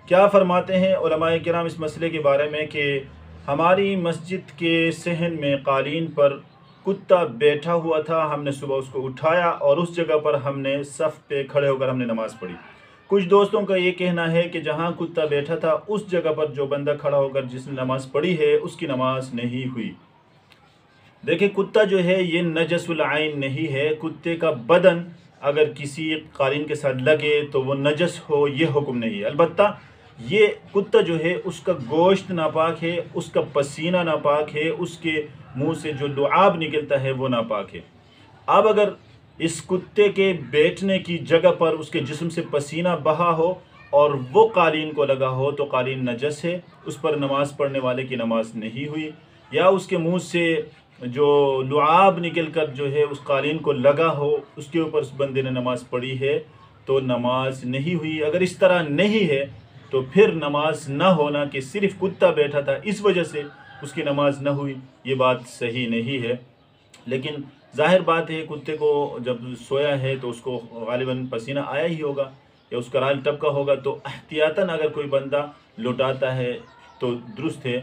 کیا فرماتے ہیں علماء کرام اس مسئلے کے بارے میں کہ ہماری مسجد کے صحن میں قالین پر کتا بیٹھا ہوا تھا، ہم نے صبح اس کو اٹھایا اور اس جگہ پر ہم نے صف پہ کھڑے ہو کر ہم نے نماز پڑھی۔ کچھ دوستوں کا یہ کہنا ہے کہ جہاں کتا بیٹھا تھا اس جگہ پر جو بندہ کھڑا ہو کر جس نے نماز پڑھی ہے اس کی نماز نہیں ہوئی۔ دیکھیں، کتا جو ہے یہ نجس العین نہیں ہے۔ کتے کا بدن اگر کسی قالین کے ساتھ لگے تو وہ نجس ہو، یہ حکم نہیں ہے۔ البتہ یہ کتا جو ہے اس کا گوشت ناپاک ہے، اس کا پسینہ ناپاک ہے، اس کے منہ سے جو لعاب نکلتا ہے وہ ناپاک ہے۔ اب اگر اس کتے کے بیٹھنے کی جگہ پر اس کے جسم سے پسینہ بہا ہو اور وہ قالین کو لگا ہو تو قالین نجس ہے، اس پر نماز پڑھنے والے کی نماز نہیں ہوئی۔ یا اس کے منہ سے جو لعاب نکل کر جو ہے اس قالین کو لگا ہو، اس کے اوپر اس بندے نے نماز پڑھی ہے تو نماز نہیں ہوئی۔ اگر اس طرح نہیں ہے تو پھر نماز نہ ہونا کہ صرف کتا بیٹھا تھا اس وجہ سے اس کی نماز نہ ہوئی، یہ بات صحیح نہیں ہے۔ لیکن ظاہر بات ہے کتے کو جب سویا ہے تو اس کو غالباً پسینہ آیا ہی ہوگا یا اس کا رال ٹپکا ہوگا، تو احتیاطاً اگر کوئی بندہ لٹاتا ہے تو درست ہے۔